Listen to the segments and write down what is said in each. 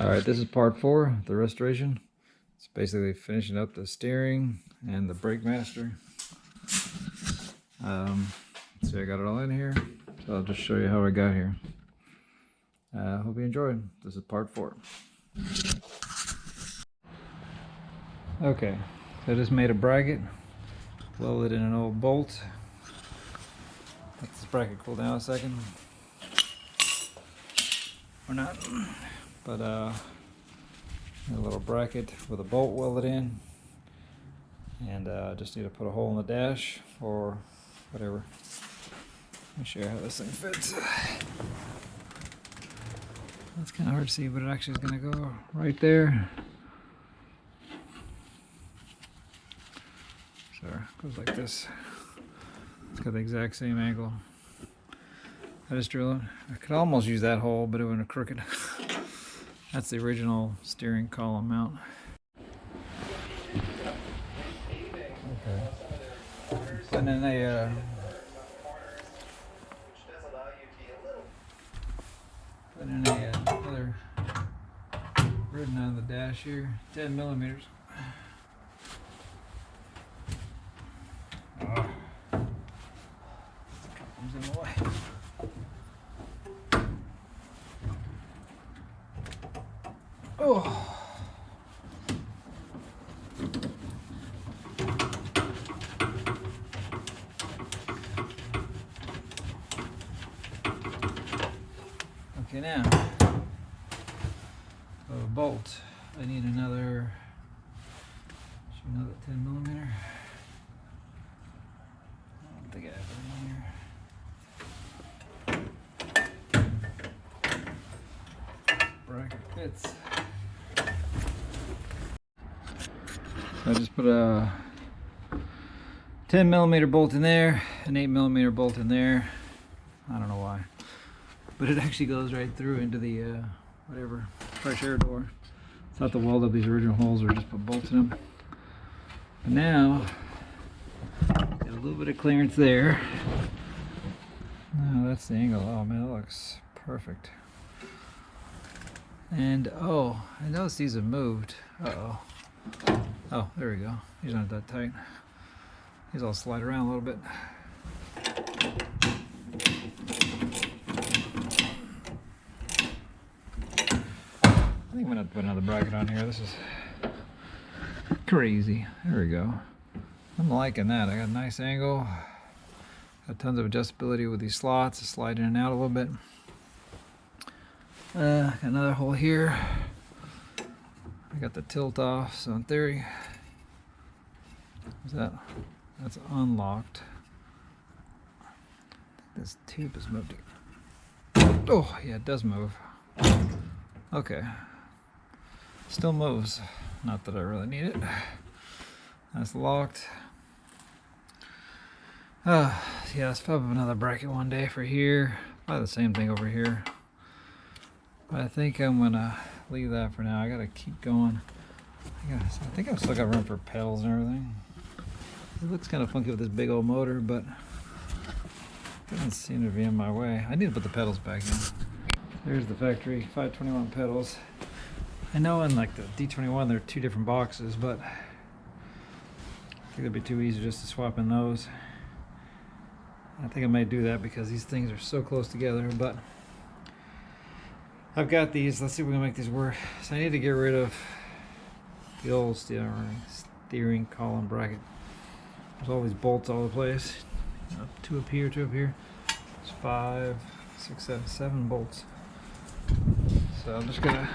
Alright, this is part 4, the restoration. It's basically finishing up the steering and the brake master. So I got it all in here, so I'll just show you how I got here. Hope you enjoyed. This is part 4. Okay, so I just made a bracket, welded in an old bolt. Let this bracket cool down a second. Or not, but a little bracket with a bolt welded in, and just need to put a hole in the dash or whatever. Let me show you how this thing fits. It's kind of hard to see, but it actually is going to go right there. So it goes like this. It's got the exact same angle. I just drill it. I could almost use that hole, but it would have crooked. That's the original steering column mount. Okay. Putting in another ribbon on the dash here, 10 millimeters. Oh. Comes in the way. Oh. Okay, now a bolt. I need another 10 millimeter. I don't think I have it in here. Bracket fits. I just put a 10 millimeter bolt in there, an 8 millimeter bolt in there. I don't know why, but it actually goes right through into the whatever fresh air door. Thought to weld up these original holes or just put bolts in them. But now, got a little bit of clearance there. Oh, that's the angle. Oh man, that looks perfect. And oh, I noticed these have moved. Uh-oh. Oh, there we go. These aren't that tight. These all slide around a little bit. I think I'm gonna put another bracket on here. This is crazy. There we go. I'm liking that. I got a nice angle. Got tons of adjustability with these slots. Slide in and out a little bit. Got another hole here. I got the tilt off, so in theory, that's unlocked. I think this tube is moved. Oh, yeah, it does move. Okay. Still moves. Not that I really need it. That's locked. Yeah, let's pop up another bracket one day for here. Probably the same thing over here. But I think I'm gonna leave that for now. I gotta keep going. I think I've still got room for pedals and everything. It looks kind of funky with this big old motor, but it doesn't seem to be in my way. I need to put the pedals back in. There's the factory 521 pedals. I know in like the D21 there are 2 different boxes, but I think it'd be too easy just to swap in those. I think I might do that because these things are so close together, but I've got these. Let's see if we can make these work. So I need to get rid of the old steering column bracket. There's all these bolts all over the place. 2 up here, 2 up here. There's 5, 6, 7, 7 bolts. So I'm just gonna,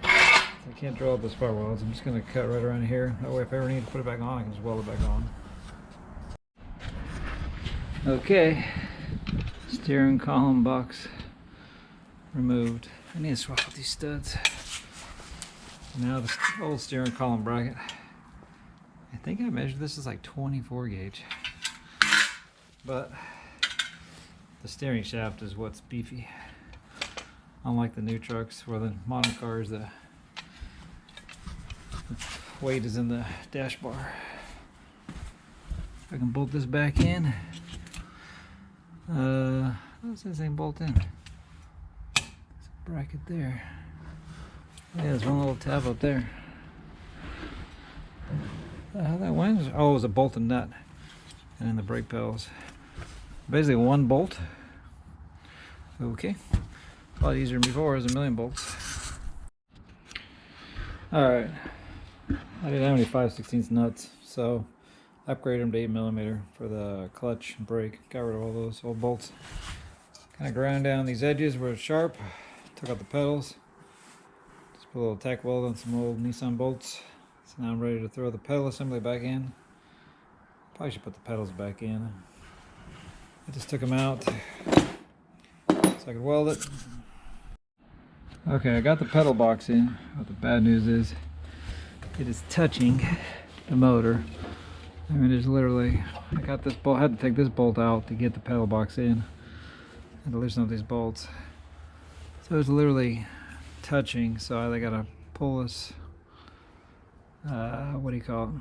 I can't draw up the spark welds. I'm just gonna cut right around here. That way if I ever need to put it back on, I can just weld it back on. Okay, steering column box removed. I need to swap out these studs. Now the old steering column bracket. I think I measured this as like 24 gauge, but the steering shaft is what's beefy. Unlike the new trucks or the modern cars, the weight is in the dash bar. I can bolt this back in. How does this thing bolt in? bracket there. Yeah, there's one little tab up there. How that went? Oh, it was a bolt and nut, and then the brake pedals. Basically one bolt. Okay, a lot easier than before. It was a million bolts. All right, I didn't have any 5/16 nuts, so I upgraded them to 8mm for the clutch and brake. Got rid of all those old bolts. Kind of ground down these edges where it's sharp. Took out the pedals. Just put a little tack weld on some old Nissan bolts. So now I'm ready to throw the pedal assembly back in. Probably should put the pedals back in. I just took them out so I could weld it. Okay, I got the pedal box in. What the bad news is, it is touching the motor. I mean, it's literally, I got this bolt, I had to take this bolt out to get the pedal box in and to loosen up these bolts. So it's literally touching, so I gotta pull this, what do you call it?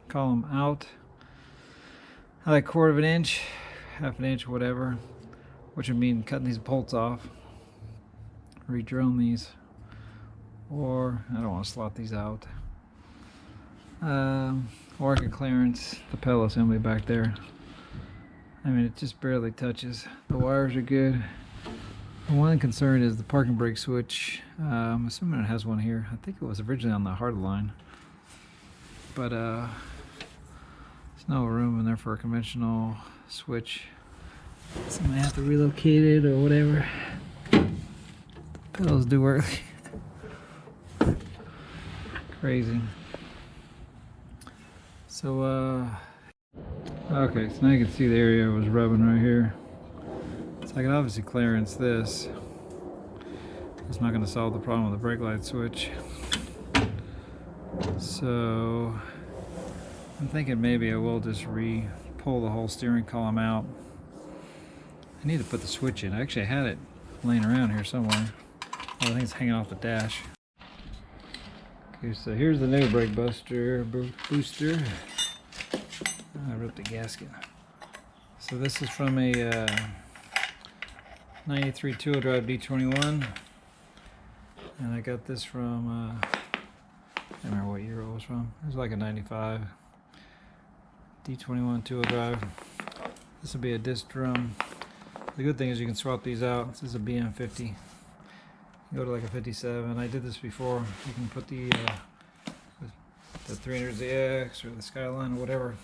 Column out. Like 1/4 of an inch, 1/2 an inch, whatever, which would mean cutting these bolts off, re-drone these, or I don't want to slot these out, or I could clearance the pedal assembly back there. I mean, it just barely touches. The wires are good. The one concern is the parking brake switch. I'm assuming it has one here. I think it was originally on the hard line, but there's no room in there for a conventional switch. So I may have to relocate it or whatever. The pedals do work. Crazy. So okay, so now you can see the area was rubbing right here. So I can obviously clearance this. It's not going to solve the problem with the brake light switch. So I'm thinking maybe I will just pull the whole steering column out. I need to put the switch in. I actually had it laying around here somewhere. Oh, I think it's hanging off the dash. Okay, so here's the new brake booster. I ripped the gasket. So this is from a 93 two-wheel drive D21, and I got this from I don't remember what year it was from. It was like a 95 D21 two-wheel drive. This will be a disc drum. The good thing is you can swap these out. This is a BM50. You go to like a 57. I did this before. You can put the 300ZX or the Skyline or whatever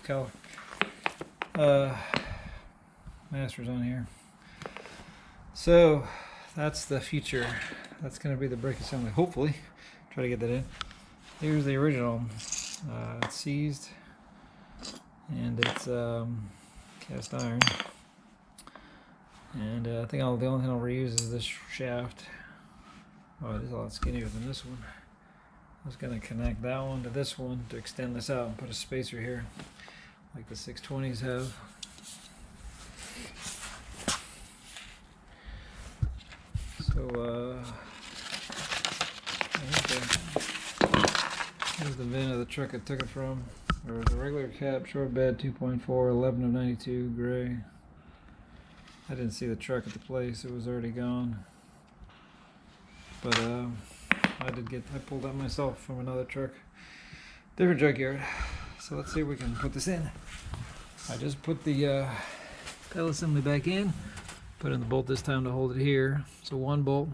masters on here. So that's the future. That's going to be the brake assembly. Hopefully, try to get that in. Here's the original. It's seized and it's cast iron. And I think the only thing I'll reuse is this shaft. Oh, it is a lot skinnier than this one. I was going to connect that one to this one to extend this out and put a spacer here, like the 620s have. So, here's the VIN of the truck I took it from. There was a regular cab, short bed, 2.4, 11 of 92, gray. I didn't see the truck at the place, it was already gone. But I pulled that myself from another truck, different junkyard. So let's see if we can put this in. I just put the pedal assembly back in, put in the bolt this time to hold it here. So one bolt.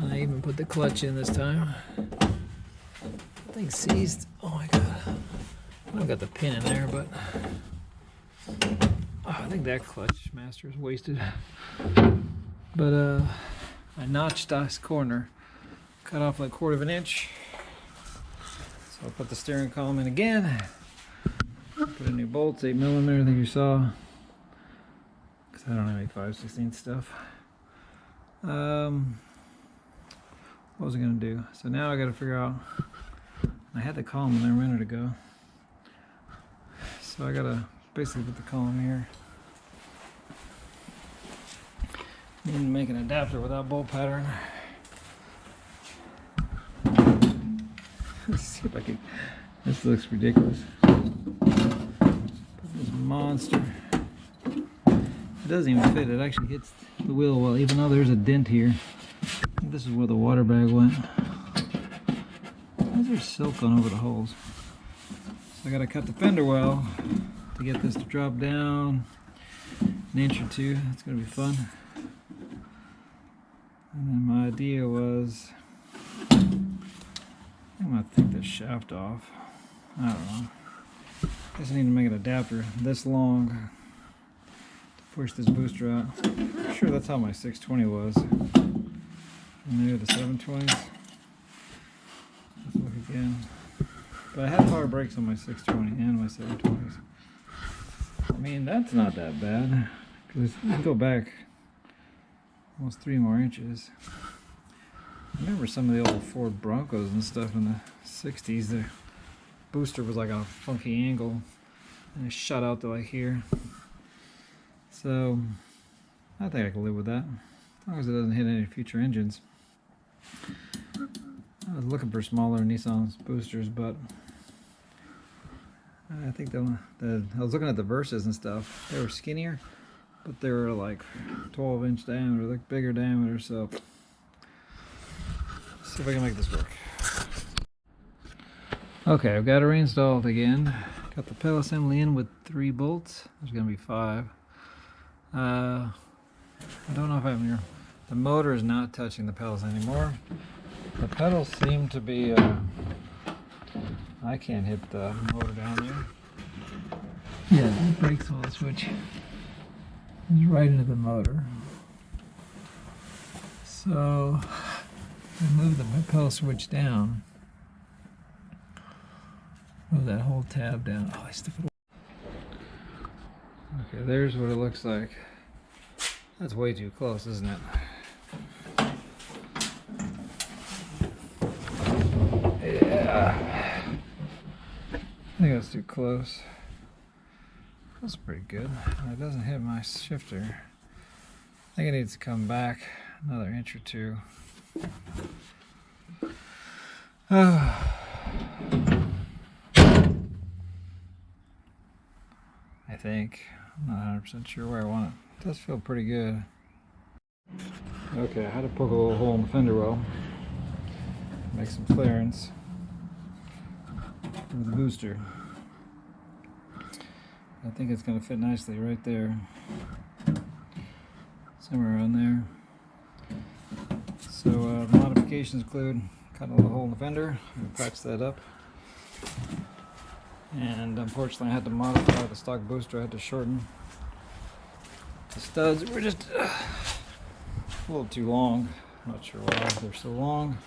I even put the clutch in this time. The thing's seized. Oh my god. I don't got the pin in there, but I think that clutch master is wasted. But I notched this corner, cut off like 1/4 of an inch. So I'll put the steering column in again. Put in new bolts, 8mm, I think you saw. Because I don't have any 5/16 stuff. What was I going to do? So now I got to figure out. I had the column in there a minute ago. So I got to basically put the column here. Need to make an adapter without bolt pattern. Let's see if I can. This looks ridiculous. Put this monster. It doesn't even fit. It actually hits the wheel well, even though there's a dent here. I think this is where the water bag went. Why is there silk on over the holes? So I gotta cut the fender well to get this to drop down an inch or two. It's gonna be fun. And then my idea was, I'm gonna take this shaft off. I don't know. I guess I need to make an adapter this long to push this booster out. I'm sure that's how my 620 was. And maybe the 720s. Let's look again. But I had power brakes on my 620 and my 720s. I mean, that's not that bad. Because you can go back almost 3 more inches. I remember some of the old Ford Broncos and stuff in the 60s. The booster was like on a funky angle and it shot out to like here. So I think I can live with that as long as it doesn't hit any future engines. I was looking for smaller Nissan's boosters, but I think I was looking at the Versas and stuff. They were skinnier, but they were like 12-inch diameter, like bigger diameter. So let's see if I can make this work. Okay, I've got it reinstalled again. Got the pedal assembly in with 3 bolts. There's gonna be 5. I don't know if I'm here. The motor is not touching the pedals anymore. The pedals seem to be, I can't hit the motor down there. Yeah, the brake switch is right into the motor. So, I move the pedal switch down. Move that whole tab down. Oh, I stuck it. Okay, there's what it looks like. That's way too close, isn't it? Yeah. I think that's too close. That's pretty good. It doesn't hit my shifter. I think it needs to come back another inch or two. I think. I'm not 100% sure where I want it. It does feel pretty good. Okay, I had to poke a little hole in the fender well. Make some clearance for the booster. I think it's going to fit nicely right there. Somewhere around there. So the modifications include cutting a little hole in the fender. I'm going to patch that up. And unfortunately I had to modify the stock booster. I had to shorten the studs. Were just a little too long. I'm not sure why they're so long.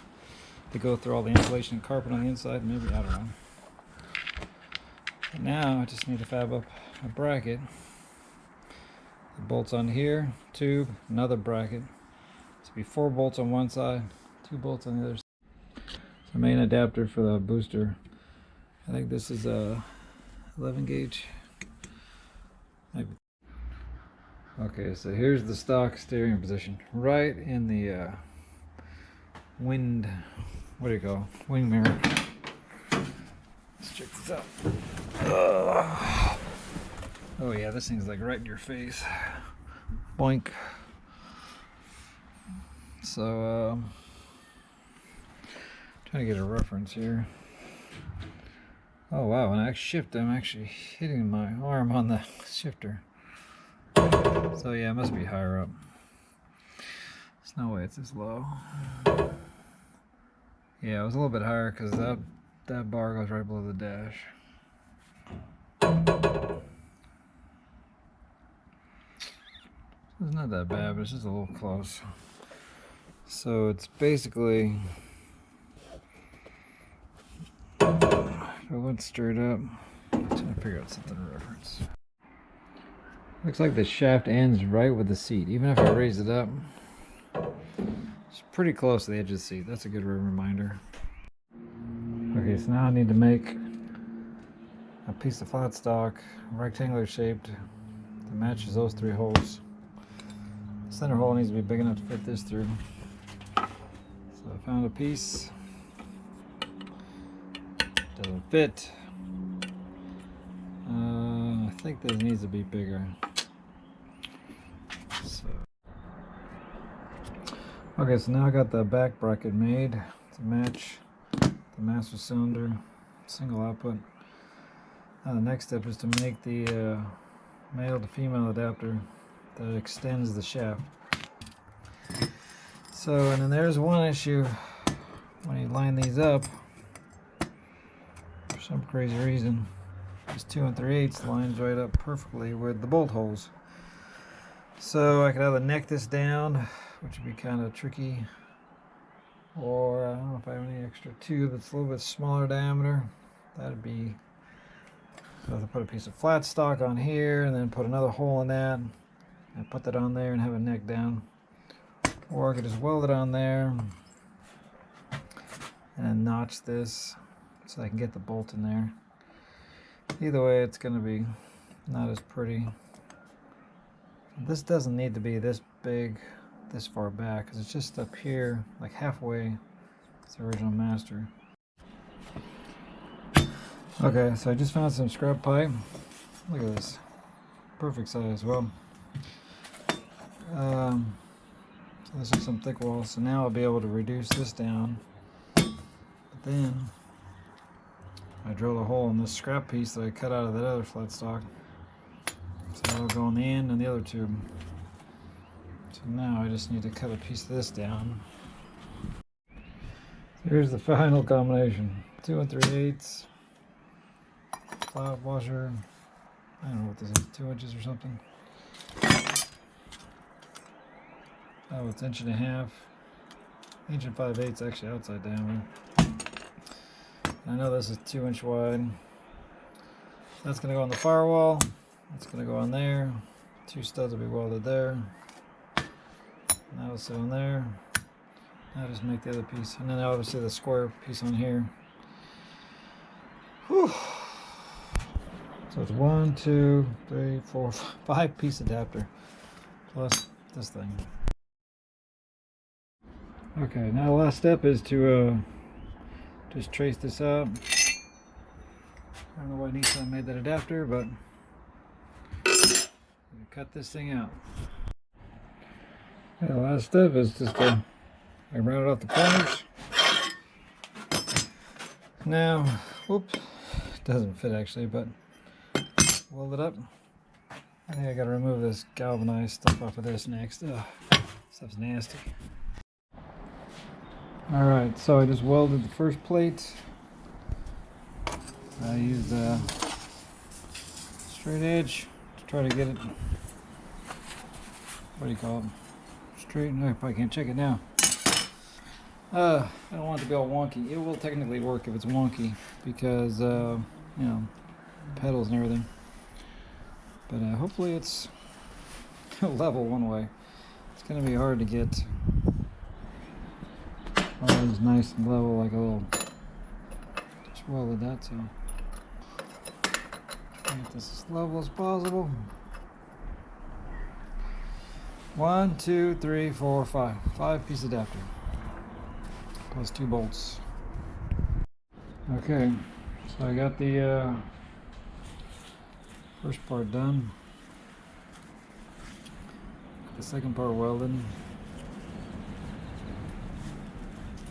They go through all the insulation and carpet on the inside, maybe, I don't know. But now I just need to fab up a bracket. The bolts on here, tube, another bracket. So be 4 bolts on one side, 2 bolts on the other side. So main adapter for the booster. I think this is a 11 gauge. Maybe. Okay, so here's the stock steering position, right in the wind. What do you call it? Wing mirror? Let's check this out. Oh yeah, this thing's like right in your face. Boink. So trying to get a reference here. Oh wow, when I shift, I'm actually hitting my arm on the shifter. So yeah, it must be higher up. There's no way it's this low. Yeah, it was a little bit higher because that bar goes right below the dash. It's not that bad, but it's just a little close. So it's basically, if I went straight up, I'm trying to figure out something to reference. Looks like the shaft ends right with the seat. Even if I raise it up, it's pretty close to the edge of the seat. That's a good reminder. Okay, so now I need to make a piece of flat stock, rectangular shaped, that matches those 3 holes. The center hole needs to be big enough to fit this through. So I found a piece. Doesn't fit. I think this needs to be bigger. So Okay, so now I got the back bracket made to match the master cylinder, single output. Now the next step is to make the male to female adapter that extends the shaft. So, and then there's one issue when you line these up. For some crazy reason, this 2 3/8 lines right up perfectly with the bolt holes. So I could either neck this down, which would be kind of tricky, or I don't know if I have any extra tube that's a little bit smaller diameter. That'd be, so I have to put a piece of flat stock on here and then put another hole in that and put that on there and have it neck down. Or I could just weld it on there and notch this so I can get the bolt in there. Either way, it's going to be not as pretty. This doesn't need to be this big, this far back, because it's just up here, like halfway. It's the original master. Okay, so I just found some scrap pipe. Look at this, perfect size. Well, so this is some thick wall. So now I'll be able to reduce this down. But then I drilled a hole in this scrap piece that I cut out of that other flat stock. So that'll go on the end and the other tube. So now I just need to cut a piece of this down. Here's the final combination. 2 3/8 flat washer. I don't know what this is, 2 inches or something. Oh, it's 1.5 inches. 1 5/8 actually outside diameter. I know this is 2 inch wide. That's going to go on the firewall. That's going to go on there. 2 studs will be welded there. And that will sit on there. I'll just make the other piece. And then obviously the square piece on here. Whew. So it's 1, 2, 3, 4, 5 piece adapter. Plus this thing. Okay, now the last step is to just trace this out. I don't know why Nissan made that adapter, but cut this thing out. Yeah, the last step is just to round off the corners. Now, whoops, it doesn't fit actually, but weld it up. I think I gotta remove this galvanized stuff off of this next. Ugh, stuff's nasty. Alright, so I just welded the first plate. I used a straight edge to try to get it, what do you call it, straight. I probably can't check it now. I don't want it to be all wonky. It will technically work if it's wonky because, you know, pedals and everything. But hopefully it's level one way. It's going to be hard to get always nice and level like a little. Just welded that, so make this as level as possible. 1, 2, 3, 4, 5. 5-piece adapter. Plus 2 bolts. Okay, so I got the first part done. The second part welded.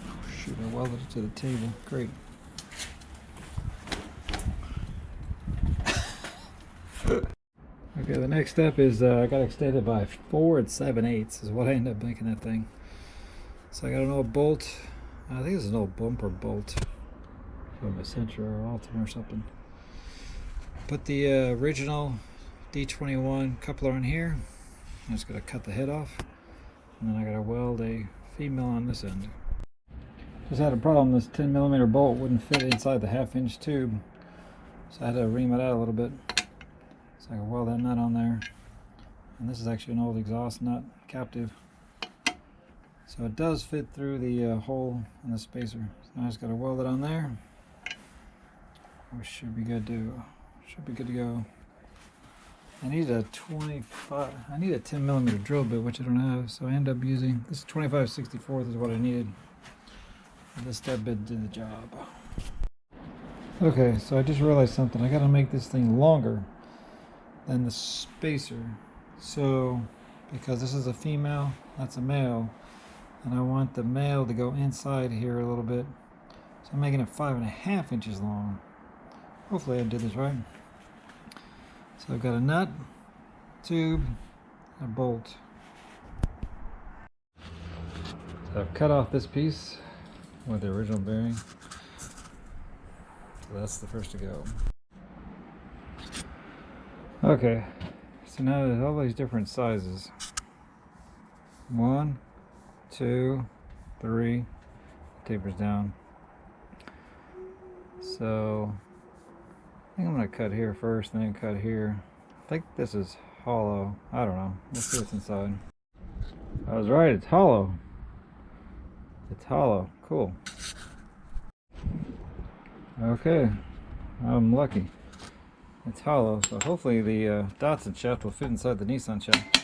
Oh shoot, I welded it to the table. Great. Okay, the next step is I got extended by 4 7/8 is what I ended up making that thing. So I got an old bolt. I think it's an old bumper bolt from a Sentra or Altima or something. Put the original D21 coupler on here. I'm just going to cut the head off. And then I got to weld a female on this end. Just had a problem. This 10mm bolt wouldn't fit inside the 1/2 inch tube. So I had to ream it out a little bit. So I can weld that nut on there. And this is actually an old exhaust nut, captive. So it does fit through the hole in the spacer. So I just got to weld it on there. We should be good to go. I need a 10mm drill bit, which I don't have, so I end up using this 25/64 is what I needed. And this step bit did the job. Okay, so I just realized something. I got to make this thing longer than the spacer. So because this is a female, that's a male, and I want the male to go inside here a little bit. So I'm making it 5.5 inches long. Hopefully I did this right. So I've got a nut, tube, a bolt. So I've cut off this piece with the original bearing. So that's the first to go. Okay, so now there's all these different sizes. 1, 2, 3, tapers down. So I think I'm going to cut here first and then cut here. I think this is hollow. I don't know. Let's see what's inside. I was right, it's hollow. It's hollow. Cool. Okay, I'm lucky. It's hollow, so hopefully the Datsun shaft will fit inside the Nissan shaft.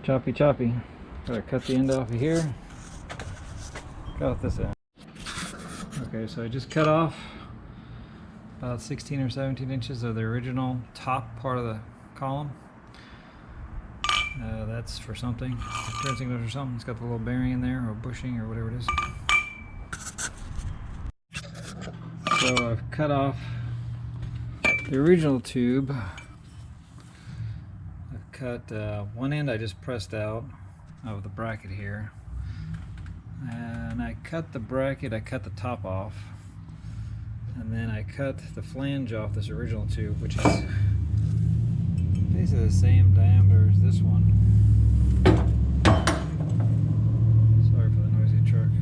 Choppy choppy. Gotta cut the end off of here. Cut off this end. Okay, so I just cut off about 16 or 17 inches of the original top part of the column. That's for something, turn signals or something. It's got the little bearing in there, or bushing, or whatever it is. So I've cut off the original tube. I've cut one end I just pressed out of the bracket here. And I cut the bracket, I cut the top off. And then I cut the flange off this original tube, which is basically the same diameter as this one. Sorry for the noisy truck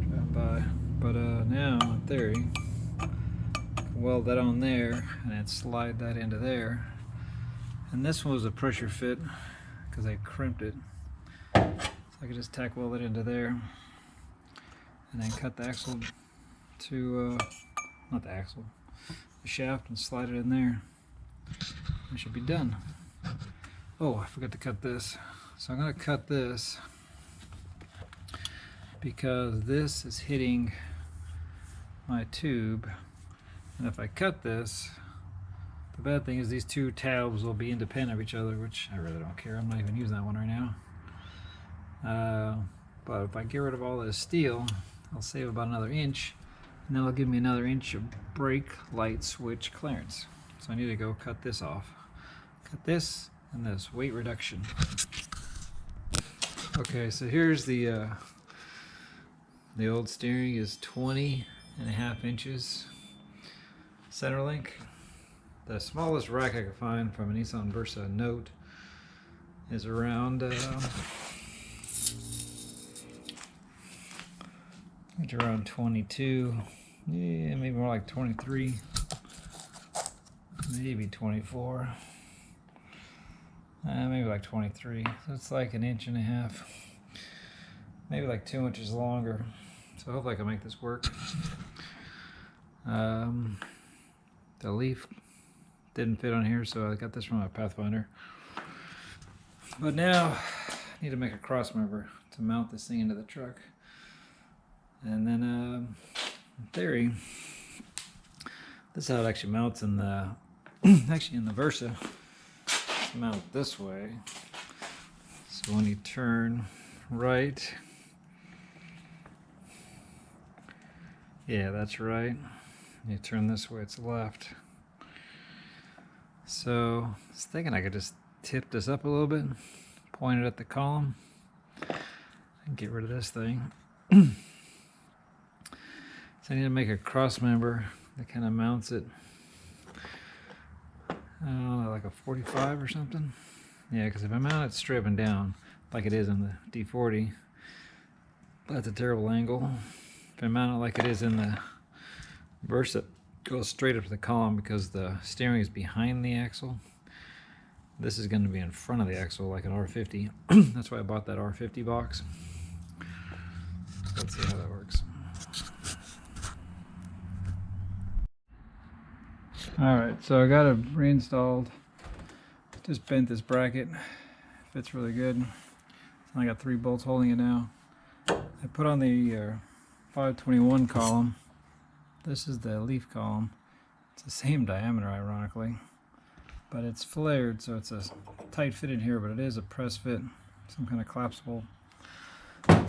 driving by. But now, in theory, I can weld that on there and then slide that into there. And this one was a pressure fit because I crimped it. So I could just tack weld it into there and then cut the axle to, not the axle, the shaft, and slide it in there. It should be done. Oh, I forgot to cut this. So I'm going to cut this because this is hitting my tube. And if I cut this, the bad thing is these two tabs will be independent of each other, which I really don't care. I'm not even using that one right now. But if I get rid of all this steel, I'll save about another inch, and that'll give me another inch of brake light switch clearance. So I need to go cut this off. Cut this and this, weight reduction. Okay, so here's the old steering is 20.5 inches center link. The smallest rack I could find from a Nissan Versa Note is around it's around 22, yeah, maybe more like 23, maybe 24, maybe like 23. So it's like 1.5 inches, maybe like 2 inches longer. So hopefully I can make this work. The leaf didn't fit on here, so I got this from my Pathfinder. But now I need to make a cross member to mount this thing into the truck. And then in theory, this is how it actually mounts in the actually in the Versa. It's mounted this way. So when you turn right, yeah, that's right. You turn this way, it's left. So I was thinking I could just tip this up a little bit, point it at the column, and get rid of this thing. So I need to make a cross member that kind of mounts it, I don't know, like a 45 or something. Yeah, because if I mount it straight up and down, like it is in the D40, that's a terrible angle. If I mount it like it is in the Versa, it goes straight up to the column because the steering is behind the axle. This is going to be in front of the axle like an R50. That's why I bought that R50 box. So let's see how that works. Alright, so I got it reinstalled. Just bent this bracket. Fits really good. I got 3 bolts holding it now. I put on the 521 column. This is the leaf column. It's the same diameter, ironically. but it's flared, so it's a tight fit in here, but it is a press fit, some kind of collapsible.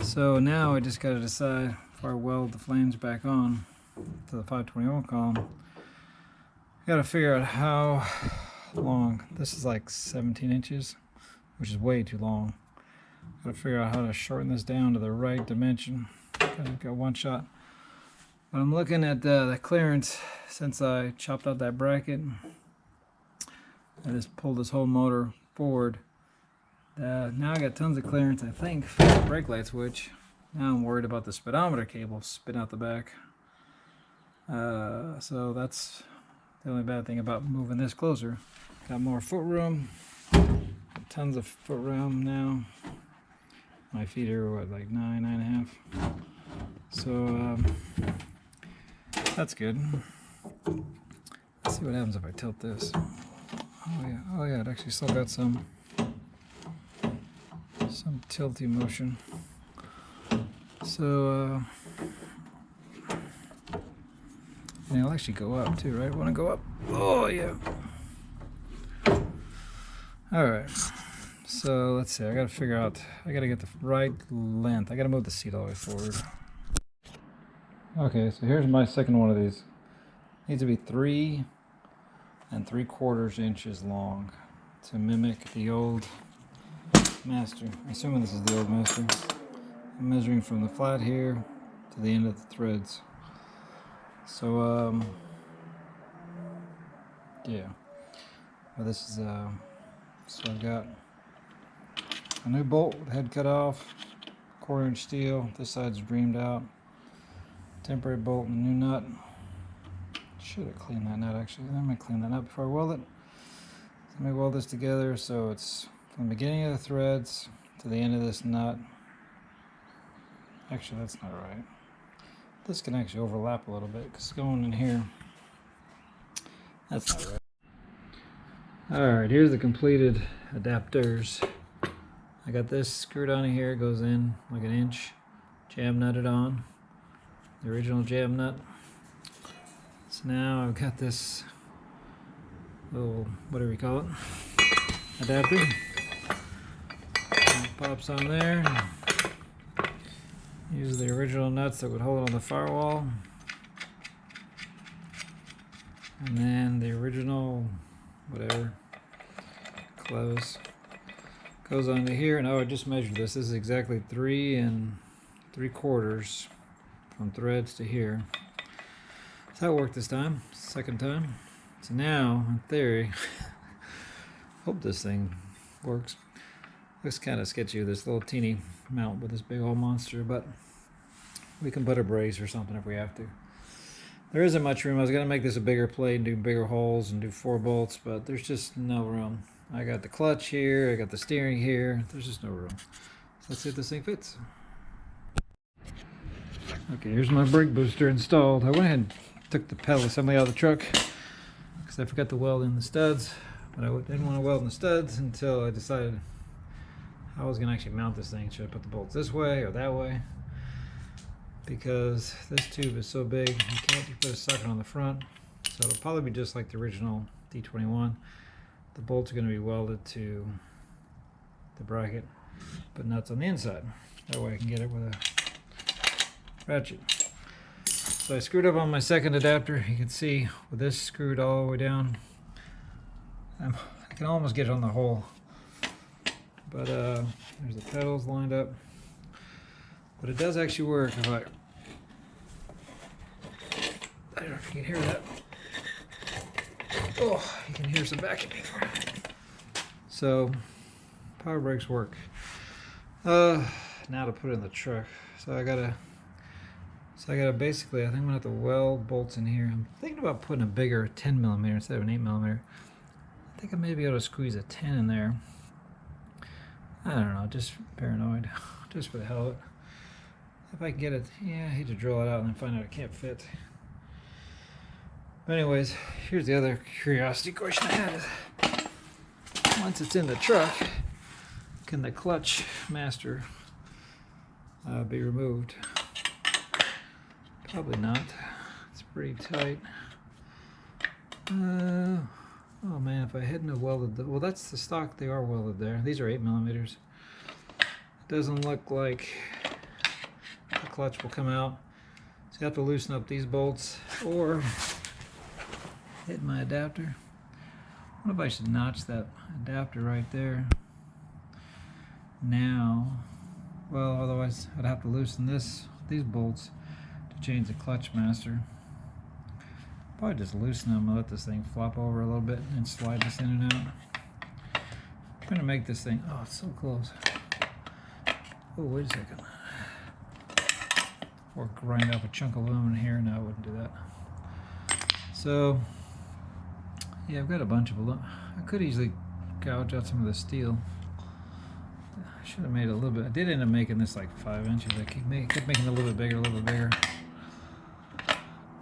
So now I just got to decide if I weld the flange back on to the 521 column. I got to figure out how long. This is like 17 inches, which is way too long. Got to figure out how to shorten this down to the right dimension. I've got one shot. But I'm looking at the clearance since I chopped out that bracket. I just pulled this whole motor forward. Now I got tons of clearance, I think, for the brake light switch. Now I'm worried about the speedometer cable spitting out the back. So that's the only bad thing about moving this closer. Got more foot room. Tons of foot room now. My feet are what, like 9.5. So that's good. Let's see what happens if I tilt this. Oh yeah, it actually still got some tilty motion. So and it'll actually go up too, right? Want to go up? Oh yeah. All right. So let's see. I got to figure out. I got to get the right length. I got to move the seat all the way forward. Okay, so here's my second one of these. Needs to be 3 3/4 inches long to mimic the old Master. I'm assuming this is the old Master. I'm measuring from the flat here to the end of the threads. So yeah. Well, this is so I've got a new bolt with head cut off, 1/4 inch steel. This side's dreamed out. Temporary bolt and new nut. Should have cleaned that nut actually. I'm gonna clean that up before I weld it. So let me weld this together so it's from the beginning of the threads to the end of this nut. Actually, that's not right. This can actually overlap a little bit because it's going in here. That's not right. Alright, here's the completed adapters. I got this screwed on here, it goes in like 1 inch, jam nutted on, the original jam nut. So now I've got this little, whatever you call it, adapter. It pops on there. Use the original nuts that would hold on the firewall. And then the original, whatever, close. Goes onto here, and oh, I just measured this. This is exactly 3 3/4 from threads to here. So that worked this time, second time. So now, in theory, hope this thing works. Looks kind of sketchy, this little teeny mount with this big old monster, but we can put a brace or something if we have to. There isn't much room. I was going to make this a bigger plate and do bigger holes and do 4 bolts, but there's just no room. I got the clutch here, I got the steering here, there's just no room. So let's see if this thing fits. Okay, here's my brake booster installed. I went ahead and took the pedal assembly out of the truck because I forgot to weld in the studs, but I didn't want to weld in the studs until I decided how I was going to actually mount this thing. Should I put the bolts this way or that way? Because this tube is so big, you can't put a socket on the front, so it'll probably be just like the original D21. The bolts are going to be welded to the bracket, but nuts on the inside. That way I can get it with a ratchet. So I screwed up on my second adapter. You can see with this screwed all the way down, I can almost get it on the hole. But there's the pedals lined up. But it does actually work if I don't know if you can hear that. Oh, you can hear some vacuuming. So power brakes work. Now to put it in the truck. So I gotta basically, I think I'm gonna have to weld bolts in here. I'm thinking about putting a bigger 10mm instead of an 8mm. I think I may be able to squeeze a 10 in there. I don't know, just paranoid, just for the hell of it. If I can get it, yeah, I hate to drill it out and then find out it can't fit. But anyways, here's the other curiosity question I had. Once it's in the truck, can the clutch master be removed? Probably not. It's pretty tight. Oh man, if I hadn't have welded the, well, that's the stock, they are welded there. These are 8mm. It doesn't look like the clutch will come out. So you have to loosen up these bolts or hit my adapter. What if I should notch that adapter right there? Now, well, otherwise I'd have to loosen these bolts to change the clutch master. Probably just loosen them and let this thing flop over a little bit and slide this in and out. I'm trying to make this thing, oh, it's so close. Oh, wait a second. Or grind up a chunk of aluminum here. No, I wouldn't do that. So, yeah, I've got a bunch of aluminum. I could easily gouge out some of the steel. I should have made it a little bit. I did end up making this like 5 inches. I kept making it a little bit bigger, a little bit bigger.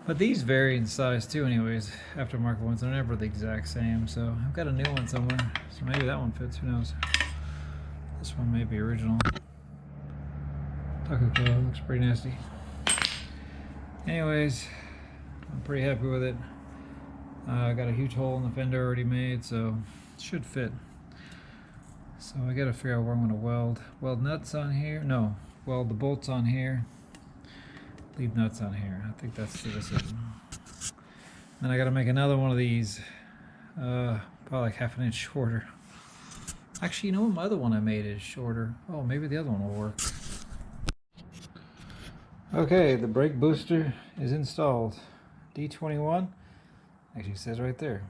But these vary in size too anyways. Aftermarket ones, they're never the exact same. So I've got a new one somewhere. So maybe that one fits, who knows. This one may be original. Taco coil looks pretty nasty. Anyways, I'm pretty happy with it. I got a huge hole in the fender already made, so it should fit. So I gotta figure out where I'm gonna weld nuts on here. No, weld the bolts on here. Leave nuts on here. I think that's the decision. Then I gotta make another one of these, probably like half an inch shorter. Actually, you know what? My other one I made is shorter. Oh, maybe the other one will work. Okay, the brake booster is installed. D21, actually says right there.